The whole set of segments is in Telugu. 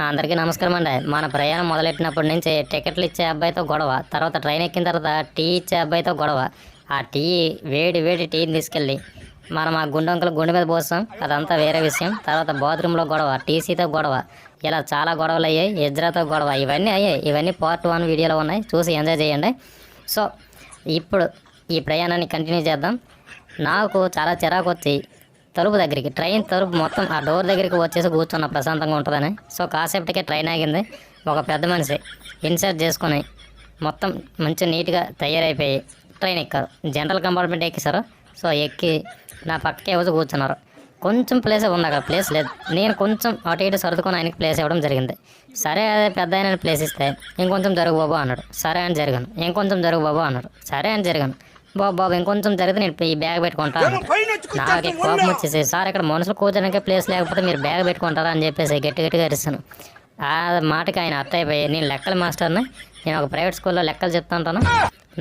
అందరికీ నమస్కారం అండి. మన ప్రయాణం మొదలెట్టినప్పటి నుంచి టికెట్లు ఇచ్చే అబ్బాయితో గొడవ, తర్వాత ట్రైన్ ఎక్కిన తర్వాత టీ ఇచ్చే అబ్బాయితో గొడవ. ఆ టీ వేడి వేడి టీని తీసుకెళ్ళి మనం ఆ గుండెంకలు గుండె మీద పోస్తాం, అదంతా వేరే విషయం. తర్వాత బాత్రూంలో గొడవ, టీసీతో గొడవ, ఇలా చాలా గొడవలు అయ్యాయి. ఇజ్రాతో గొడవ, ఇవన్నీ అయ్యాయి. ఇవన్నీ పార్ట్ 1 వీడియోలో ఉన్నాయి, చూసి ఎంజాయ్ చేయండి. సో ఇప్పుడు ఈ ప్రయాణాన్ని కంటిన్యూ చేద్దాం. నాకు చాలా చిరాకు వచ్చి తలుపు దగ్గరికి, ట్రైన్ తలుపు మొత్తం ఆ డోర్ దగ్గరికి వచ్చేసి కూర్చున్న ప్రశాంతంగా ఉంటుందని. సో కాసేపటికే ట్రైన్ ఆగింది. ఒక పెద్ద మనిషి ఇన్సర్ట్ చేసుకొని మొత్తం మంచి నీట్గా తయారైపోయి ట్రైన్ ఎక్కారు. General compartment ఎక్కేశారు. సో ఎక్కి నా పక్కకే వచ్చి కూర్చున్నారు. కొంచెం ప్లేస్ ఉంది, అక్కడ ప్లేస్ లేదు. నేను కొంచెం అటు ఇటు సర్దుకొని ఆయనకి ప్లేస్ ఇవ్వడం జరిగింది. సరే అదే పెద్ద ఆయన ప్లేస్ ఇస్తే ఇంకొంచెం జరుగు బాబు అన్నాడు. సరే అని జరిగాను. ఇంకొంచెం జరుగు బాబు అన్నాడు. సరే అని జరిగాను. బాబు ఇంకొంచెం జరిగితే నేను ఈ బ్యాగ్ పెట్టుకుంటా. నాకు కోపం వచ్చేసి, సార్ ఇక్కడ మనుషులు కూర్చోడానికి ప్లేస్ లేకపోతే మీరు బ్యాగ్ పెట్టుకుంటారా అని చెప్పేసి గట్టిగా అరిస్తాను. ఆ మాటకి ఆయన అర్థ అయిపోయి, నేను లెక్కల మాస్టర్ని, నేను ఒక ప్రైవేట్ స్కూల్లో లెక్కలు చెప్తుంటాను,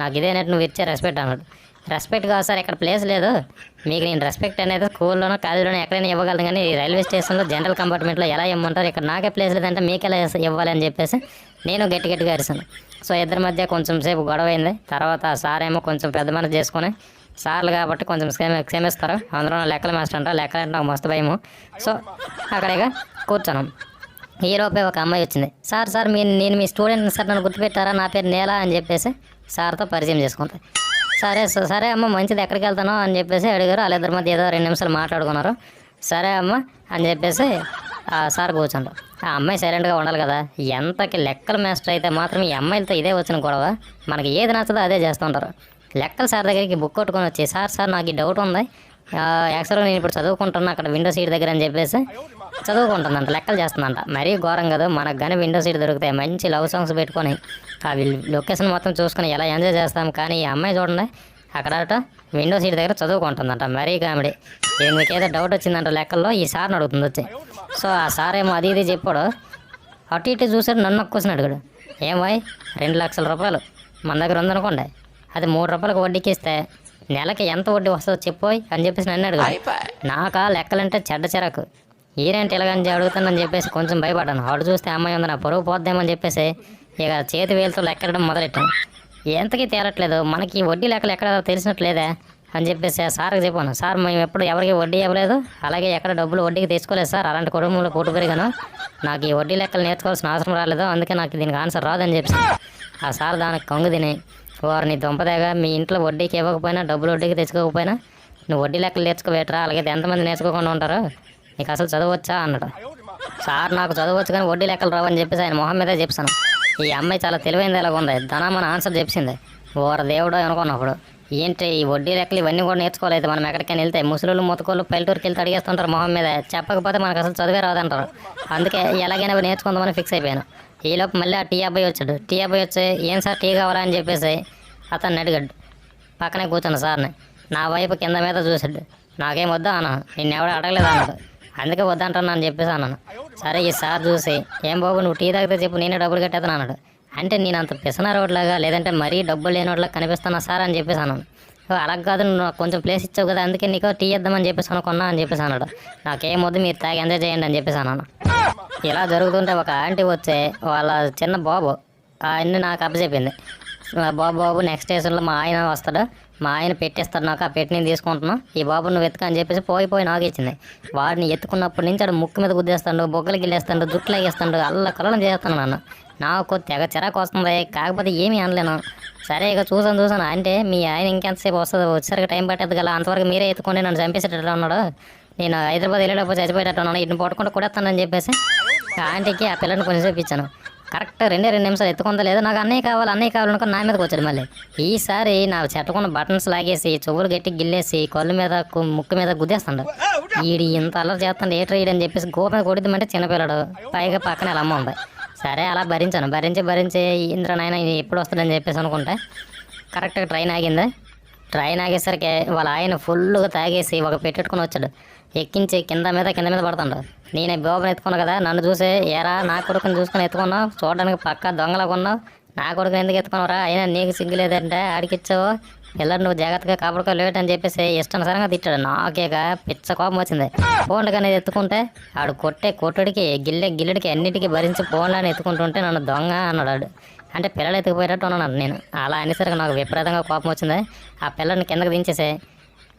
నాకు ఇదేనట్టు నువ్వు ఇచ్చే రెస్పెక్ట్ అన్నాడు. రెస్పెక్ట్ కాదు సార్, ఇక్కడ ప్లేస్ లేదు. మీకు నేను రెస్పెక్ట్ అనేది స్కూల్లోనో కాలేజీలోనో ఎక్కడైనా ఇవ్వగలను, కానీ రైల్వే స్టేషన్లో జనరల్ కంపార్ట్మెంట్లో ఎలా ఇవ్వమంటారు, ఇక్కడ నాకే ప్లేస్ లేదంటే మీకు ఎలా ఇవ్వాలి అని చెప్పేసి నేను గట్టిగా అరిసాను. సో ఇద్దరి మధ్య కొంచెం సేపు గొడవ అయింది. తర్వాత సార్ ఏమో కొంచెం పెద్ద మనసు చేసుకొని, సార్లు కాబట్టి కొంచెం క్షమిస్తారు, అందులో లెక్కల మాస్టర్ అంట, లెక్కలు అంటే నాకు మస్తు భయము. సో అక్కడిగా కూర్చున్నాం. ఈలోపే ఒక అమ్మాయి వచ్చింది. సార్ నేను మీ స్టూడెంట్ సార్, నన్ను గుర్తుపెట్టారా, నా పేరు నేల అని చెప్పేసి సార్తో పరిచయం చేసుకుంటాయి. సరే అమ్మ మంచిది, ఎక్కడికి వెళ్తానో అని చెప్పేసి అడిగారు. వాళ్ళిద్దరి మధ్య ఏదో 2 నిమిషాలు మాట్లాడుకున్నారు. సరే అమ్మ అని చెప్పేసి సార్ కూర్చుంటారు. ఆ అమ్మాయి సైలెంట్గా ఉండాలి కదా. ఎంతకి లెక్కల మాస్టర్ అయితే మాత్రం ఈ అమ్మాయిలతో ఇదే వచ్చిన గొడవ. మనకి ఏది నచ్చదో అదే చేస్తుంటారు. లెక్కల సార్ దగ్గరికి బుక్ కొట్టుకొని వచ్చి, సార్ నాకు ఈ డౌట్ ఉంది, యాక్చువల్గా నేను ఇప్పుడు చదువుకుంటున్నా అక్కడ విండో సీట్ దగ్గర అని చెప్పేసి చదువుకుంటుందంట, లెక్కలు చేస్తుందంట. మరీ ఘోరం కదా. మనకు కానీ విండో సీట్ దొరుకుతాయి, మంచి లవ్ సాంగ్స్ పెట్టుకొని ఆ లొకేషన్ మొత్తం చూసుకొని ఎలా ఎంజాయ్ చేస్తాం. కానీ ఈ అమ్మాయి చూడండి, అక్కడ విండో సీట్ దగ్గర చదువుకుంటుందంట. మరీ కామెడీ. మీకు ఏదో డౌట్ వచ్చిందంట లెక్కల్లో, ఈ సార్ని అడుగుతుంది వచ్చి. సో ఆ సార్ ఏమో అది ఇది చెప్పాడు. అటు ఇటు చూసాడు, నన్ను క్వశ్చన్ అడిగాడు. ఏమాయ్ 2 లక్షల రూపాయలు మన దగ్గర ఉందనుకోండి, అది 3 రూపాయలకు వడ్డీకి ఇస్తే నెలకి ఎంత వడ్డీ వస్తుందో చెప్పోయ్ అని చెప్పేసి నన్ను అడిగాడు. నాకా లెక్కలంటే చెడ్డ చిరాకు. ఈరేంటి ఇలాగని అడుగుతానని చెప్పేసి కొంచెం భయపడ్డాను. ఆడు చూస్తే అమ్మాయి ఉంది, నా పరువు పోద్దామని చెప్పేసి ఇక చేతి వేలుతో లెక్కడం మొదలెట్టాను. ఎంతకీ తేలట్లేదు, మనకి వడ్డీ లెక్కలు ఎక్కడ తెలిసినట్లేదా అని చెప్పేసి సార్కి చెప్పాను. సార్ మేము ఎప్పుడు ఎవరికి వడ్డీ ఇవ్వలేదు, అలాగే ఎక్కడ డబ్బులు వడ్డీకి తెచ్చుకోలేదు సార్, అలాంటి కుటుంబంలో పుట్టు పెరిగాను, నాకు ఈ వడ్డీ లెక్కలు నేర్చుకోవాల్సిన అవసరం రాలేదు, అందుకే నాకు దీనికి ఆన్సర్ రాదని చెప్పేసి ఆ సార్ దానికి కంగు తిని, వారిని దుంపదేగా మీ ఇంట్లో వడ్డీకి ఇవ్వకపోయినా డబ్బులు వడ్డీకి తెచ్చుకోకపోయినా నువ్వు వడ్డీ లెక్కలు నేర్చుకోవేట్రా, అలాగే ఎంతమంది నేర్చుకోకుండా ఉంటారు, నీకు అసలు చదవచ్చా అన్నాడు. సార్ నాకు చదవచ్చు కానీ వడ్డీ లెక్కలు రావని చెప్పేసి ఆయన మొహం మీదే చెప్పాను. ఈ అమ్మాయి చాలా తెలివైంది, ఎలాగ ఉంది, ధనమని ఆన్సర్ చెప్పింది. ఓర దేవుడో అనుకున్నప్పుడు ఏంటి ఈ వడ్డీ లెక్కలు ఇవన్నీ కూడా నేర్చుకోలేదు. మనం ఎక్కడికైనా వెళ్తే ముసలు ముతకోళ్ళు పల్లెటూరుకి వెళ్తే అడిగేస్తుంటారు మొహం మీద, చెప్పకపోతే మనకు అసలు చదివే రాదంటారు. అందుకే ఎలాగైనా నేర్చుకుందామని ఫిక్స్ అయిపోయాను. ఈలోపు మళ్ళీ ఆ టీ అబ్బాయి వచ్చాడు. టీ అబ్బాయి వచ్చి, ఏం సార్ టీ కావాలా అని చెప్పేసి అతన్ని అడిగాడు. పక్కనే కూర్చున్న సార్ని నా వైపు కింద మీద చూశాడు. నాకేం వద్దా అన్న, నిన్నెవడో అడగలేదు అన్నాడు. అందుకే వద్దంటున్నా అని చెప్పేసి అన్నాను. సరే ఈ సార్ చూసి, ఏం బాబు నువ్వు టీ తాగితే చెప్పు, నేనే డబ్బులు కట్టేస్తాను అన్నాడు. అంటే నేను అంత పిసన రోడ్లాగా లేదంటే మరీ డబ్బులు లేనివాడిలాగా కనిపిస్తున్నా సార్ అని చెప్పేసి అన్నాను. అలా కాదు, నువ్వు కొంచెం ప్లేస్ ఇచ్చావు కదా, అందుకే నీకు టీ ఇద్దామని చెప్పేసి అనుకున్నా అని చెప్పేసి అన్నాడు. నాకేం వద్దు, మీరు తాగి ఎంజాయ్ చేయండి అని చెప్పేసి అన్నాను. ఇలా జరుగుతుంటే ఒక ఆంటీ వచ్చే వాళ్ళ చిన్న బాబు ఆయన్ని నాకు అప్పచెప్పింది. బాబు నెక్స్ట్ స్టేషన్లో మా ఆయన వస్తాడు, మా ఆయన పెట్టేస్తాడు, నాకు ఆ పెట్టి నేను తీసుకుంటున్నాను, ఈ బాబు నువ్వు ఎత్తుక అని చెప్పేసి పోయి నాకు ఇచ్చింది. వాడిని ఎత్తుకున్నప్పటి నుంచి ఆడు ముక్కు మీద గుద్దేస్తాడు, బొగ్గలు గిల్లేస్తాడు, జుట్లు ఎగేస్తాడు, అల్లకల్లం చేస్తాను నన్ను. నాకు తెగ చిరాకు వస్తుంది, కాకపోతే ఏమీ అనలేను. సరే ఇక చూసాను అంటే మీ ఆయన ఇంకెంతసేపు వస్తుంది, వచ్చేసరికి టైం పట్టేది కదా, అంతవరకు మీరే ఎత్తుకొని నన్ను చంపేసేటట్టు ఉన్నాడు, నేను హైదరాబాద్ వెళ్ళేటప్పుడు చచ్చిపోయేటట్టు ఉన్నాను, ఇన్ని పట్టుకుంటూ కొడేస్తానని చెప్పేసి ఆంటీకి ఆ పిల్లని కొంచెం ఇప్పించాను. కరెక్ట్ 2 నిమిషాలు ఎత్తుకుందా లేదు, నాకు అన్నయ్య కావాలనుకో నా మీదకి వచ్చాడు. మళ్ళీ ఈసారి నా చెట్టుకున్న బటన్స్ లాగేసి, చెవులు గట్టి గిల్లేసి, కళ్ళు మీద ముక్కు మీద గుద్దేస్తాడు. ఈడు ఇంత అల్లరి చేస్తాడు, ఏ ట్రైడ్ అని చెప్పేసి గోప కొడిద్దామంటే చిన్నపిల్లడు, పైగా పక్కన ఇలా అమ్మ ఉంది. సరే అలా భరించాను. భరించి ఇంద్రనాయన ఎప్పుడు వస్తుందని చెప్పేసి అనుకుంటే కరెక్ట్గా ట్రైన్ ఆగింది. ట్రైన్ ఆగేసరికి వాళ్ళ ఆయన ఫుల్గా తాగేసి ఒక పెట్టుకుని వచ్చాడు. ఎక్కించి కింద మీద పడుతుండు. నేను బాబుని ఎత్తుకున్నా కదా, నన్ను చూసి, ఏరా నా కొడుకుని చూసుకొని ఎత్తుకున్నావు, చూడడానికి పక్క దొంగలాగా ఉన్నావు, నా కొడుకుని ఎందుకు ఎత్తుకున్నావురా, అయినా నీకు సిగ్గులేదంటే ఆడికిచ్చావు, పిల్లలు నువ్వు జాగ్రత్తగా కాపాడుకో లేట్ అని చెప్పేసి ఇష్టానుసారంగా తిట్టాడు. నాకేక పిచ్చ కోపం వచ్చింది. ఫోన్లు కానీ ఎత్తుకుంటే ఆడు కొట్టుడికి గిల్లెడికి అన్నిటికీ భరించి ఫోన్లని ఎత్తుకుంటుంటే నన్ను దొంగ అన్నాడు. అంటే పిల్లలు ఎత్తుకుపోయేటట్టు ఉన్నాను నేను. అలా అనేసరికి నాకు విపరీతంగా కోపం వచ్చింది. ఆ పిల్లని కిందకి దించేసే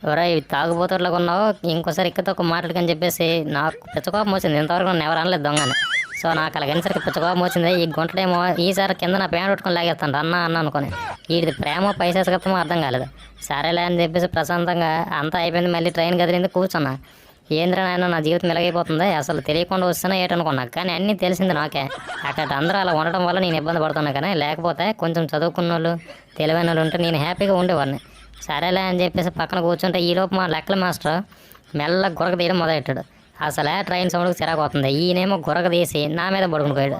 ఎవరో ఇవి తాగుబోతుర్లకు ఉన్నావు, ఇంకోసారి ఎక్కతో ఒక మాట్లాడుకని చెప్పేసి నాకు పిచ్చ కోపం వచ్చింది. ఇంతవరకు నన్ను ఎవరు అనలేదు దొంగని. సో నాకు అలాగనేసరికి పిచ్చ కోపం వచ్చింది. ఈ గుంటడేమో ఈసారి కింద నా ప్యాంట్ పెట్టుకొని లాగేస్తాను అన్న అనుకుని. వీడిది ప్రేమ పైశాసకత్వమో అర్థం కాలేదు. సరేలే అని చెప్పేసి ప్రశాంతంగా అంతా అయిపోయింది. మళ్ళీ ట్రైన్ కదిలింది, కూర్చున్నా. ఏంద్రా నాయన నా జీవితం మెలగైపోతుంది, అసలు తెలియకుండా వస్తున్నా ఏటనుకున్నా. కానీ అన్నీ తెలిసింది నాకే. అక్కడ అందరూ అలా ఉండటం వల్ల నేను ఇబ్బంది పడుతున్నా. కానీ లేకపోతే కొంచెం చదువుకున్న వాళ్ళు తెలివైన వాళ్ళు ఉంటే నేను హ్యాపీగా ఉండేవాడిని. సరేలే అని చెప్పేసి పక్కన కూర్చుంటే ఈలోపు మా లెక్కల మాస్టర్ మెల్ల గురక తీయడం మొదలెట్టాడు. అసలే ట్రైన్ సౌండ్కి చిరాకు అవుతుంది. ఈయనేమో గురక తీసి నా మీద పడుకుని పోయాడు.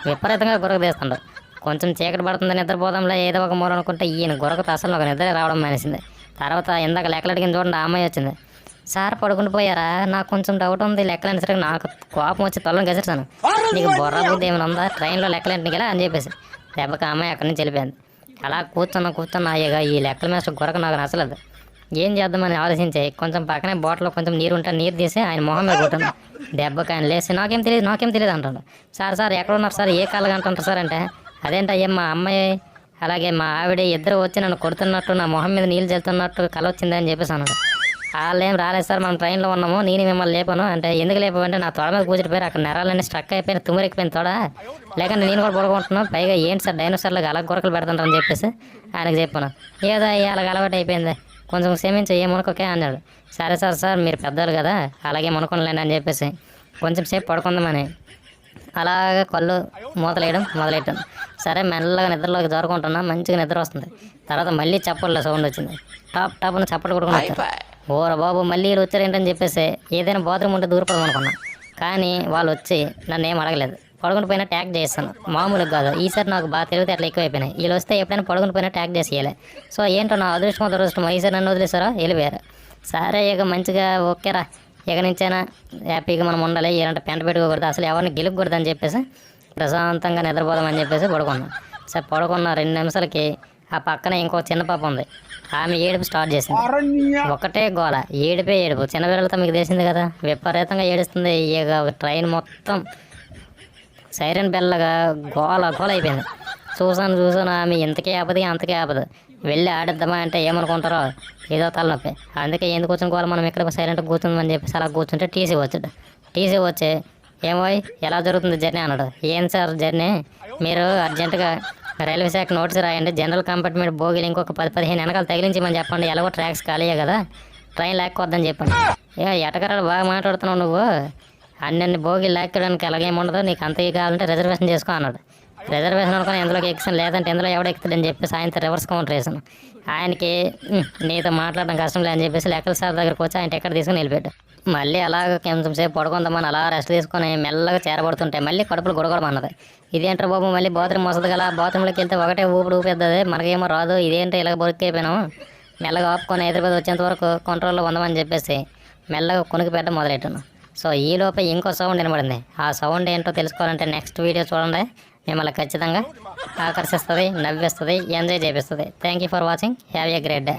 విపరీతంగా గురక తీస్తుండు. కొంచెం చీకటి పడుతుంది, నిద్రపోదాంలో ఏదో ఒక మూల అనుకుంటే ఈయన గురకతో అసలు ఒక నిద్ర రావడం మానేసింది. తర్వాత ఇందాక లెక్కలు అడిగిన చూడండి, ఆ అమ్మాయి వచ్చింది. సార్ పడుకుని పోయారా, నాకు కొంచెం డౌట్ ఉంది లెక్కలు అనేసరికి నాకు కోపం వచ్చి తొలని గెలిచాను. నీకు బొర్ర బుద్ధి ఏమైనా ఉందా, ట్రైన్లో లెక్కలు ఏంటి కదా అని చెప్పేసి దెబ్బకి అమ్మాయి అక్కడి నుంచి వెళ్ళిపోయింది. అలా కూర్చున్నా అయ్యగా ఈ లెక్కల మీద గురక నాకు నచ్చలేదు. ఏం చేద్దామని ఆలోచించి కొంచెం పక్కనే బాటిల్లో కొంచెం నీరు ఉంటే నీరు తీసి ఆయన మొహం మీద కొట్టాను. దెబ్బకి ఆయన లేసి నాకేం తెలియదు అంటాడు. సార్ ఎక్కడ ఉన్నారు సార్, ఏ కాళ్ళగా అంటుంటారు సార్ అంటే, అదేంటి అయ్యా మా అమ్మాయి అలాగే మా ఆవిడ ఇద్దరు వచ్చి నన్ను కొడుతున్నట్టు నా మొహం మీద నీళ్ళు చల్లుతున్నట్టు కల వచ్చిందని చెప్పేసి అన్నాడు. వాళ్ళు ఏం రాలేదు సార్, మనం ట్రైన్లో ఉన్నాము, నేను మిమ్మల్ని లేపాను అంటే. ఎందుకు లేపావంటే నా తొడ మీద కూర్చుడిపోయారు, అక్కడ నరాలన్నీ స్ట్రక్ అయిపోయిన తుమ్మిరెక్కిపోయిన తోడ, లేకుంటే నేను కూడా పడుకుంటున్నాను. పైగా ఏంటి సార్ డైనోసార్లకు అలా గురకలు పెడుతుంటారని చెప్పేసి ఆయనకు చెప్పాను. ఏదో అలాగ అలవాటు అయిపోయింది, కొంచెం క్షమించి ఏమనుకోకే అన్నాడు. సరే సార్ మీరు పెద్దలు కదా అలాగే అనుకోలేండి అని చెప్పేసి కొంచెం సేపు పడుకుందామని అలాగే కళ్ళు మొదలెట్టాను. సరే మెల్లగా నిద్రలోకి జారుకుంటున్నా, మంచిగా నిద్ర వస్తుంది. తర్వాత మళ్ళీ చప్పట్లో సౌండ్ వచ్చింది. టాప్ అని చప్పట్లు కొడుకుని ఓర బాబు మళ్ళీ వీళ్ళు వచ్చారేంటని చెప్పేసి ఏదైనా బాత్రూమ్ ఉంటే దూరపడదాం అనుకున్నా. కానీ వాళ్ళు వచ్చి నన్ను ఏం అడగలేదు. పడుకుని పోయినా ట్యాగ్ చేస్తాను, మామూలుగా కాదు. ఈసారి నాకు బాగా తెలివితే అట్లా ఎక్కువైపోయినాయి. వీళ్ళు వస్తే ఎప్పుడైనా పడుకుని పోయినా ట్యాగ్ చేసేయాలి. సో ఏంటో నా అదృష్టమో ఈసారి నన్ను వదిలేసారో వెళ్ళిపోయారు. సరే ఇక మంచిగా ఓకేరా, ఇక నుంచైనా హ్యాపీగా మనం ఉండాలి, ఇలాంటి పెంట పెట్టుకోకూడదు, అసలు ఎవరిని గెలుపకూడదు అని చెప్పేసి ప్రశాంతంగా నిద్రపోదామని చెప్పేసి పడుకున్నాను. సరే పడుకున్న 2 నిమిషాలకి ఆ పక్కన ఇంకో చిన్న పాప ఉంది, ఆమె ఏడుపు స్టార్ట్ చేసింది. ఒకటే గోల, ఏడుపు. చిన్నపిల్లలతో మీకు తెలిసింది కదా, విపరీతంగా ఏడుస్తుంది. ఇక ట్రైన్ మొత్తం సైరన్ బెల్లగా గోల అయిపోయింది. చూసాను ఆమె ఇంతకే అంతకే ఆపదు. వెళ్ళి ఆడిద్దామా అంటే ఏమనుకుంటారో ఏదో తలనొప్పి. అందుకే ఎందుకు వచ్చిన గోల, మనం ఇక్కడ సైలెంట్గా కూర్చుందని చెప్పేసి అలా కూర్చుంటే టీసీ వచ్చి ఏమో ఎలా జరుగుతుంది జర్నీ అన్నాడు. ఏం సార్ జర్నీ, మీరు అర్జెంటుగా రైల్వే శాఖ నోటీస్ రాయండి, జనరల్ కంపార్ట్మెంట్ బోగిలు ఇంకొక 10-15 వెనకాల తగిలించమని చెప్పండి, ఎలాగో ట్రాక్స్ ఖాళీయే కదా, ట్రైన్ లేకపోద్దని చెప్పండి. ఎటకరాలు బాగా మాట్లాడుతున్నావు నువ్వు, అన్ని బోగిలు లేకపోవడానికి ఎలాగేముండదు, నీకు అంతకి కావాలంటే రిజర్వేషన్ చేసుకో అన్నాడు. రిజర్వేషన్ అనుకుని ఎందులోకి ఎక్కిసాను, లేదంటే ఇందులో ఎవడ ఎక్కుతాడని చెప్పేసి ఆయనతో రివర్స్ కౌంటర్ వేసాను. ఆయనకి నీతో మాట్లాడడం కష్టం లేదని చెప్పేసి లెక్కల సార్ దగ్గరకు వచ్చి ఆయన ఎక్కడ తీసుకుని వెళ్ళిపెట్టు. మళ్ళీ అలాగ కొంచెం సేపు పడుకుందామని అలా రెస్ట్ తీసుకొని మెల్లగా చేరబడుతుంటే మళ్ళీ కడుపులు గుడగొడమన్నది. ఇదేంటారు బాబు, మళ్ళీ బాత్రూమ్ వస్తుంది కదా, బాత్రూంలోకి వెళ్తే ఒకటే ఊపిద్దది, మనకేమో రాదు, ఇదేంటో ఇలాగ బొరికైపోయినాము, మెల్లగా ఆపుకొని ఎదురుపది వచ్చేంత వరకు కంట్రోల్లో ఉందామని చెప్పేసి మెల్లగా కొనుక్కి పెట్టడం మొదలెట్టాను. సో ఈలోపే ఇంకో సౌండ్ వినబడింది. ఆ సౌండ్ ఏంటో తెలుసుకోవాలంటే నెక్స్ట్ వీడియో చూడండి, మిమ్మల్ని ఖచ్చితంగా ఆకర్షిస్తుంది, నవ్విస్తుంది, ఎంజాయ్ చేపిస్తుంది. Thank you for watching, have a great day.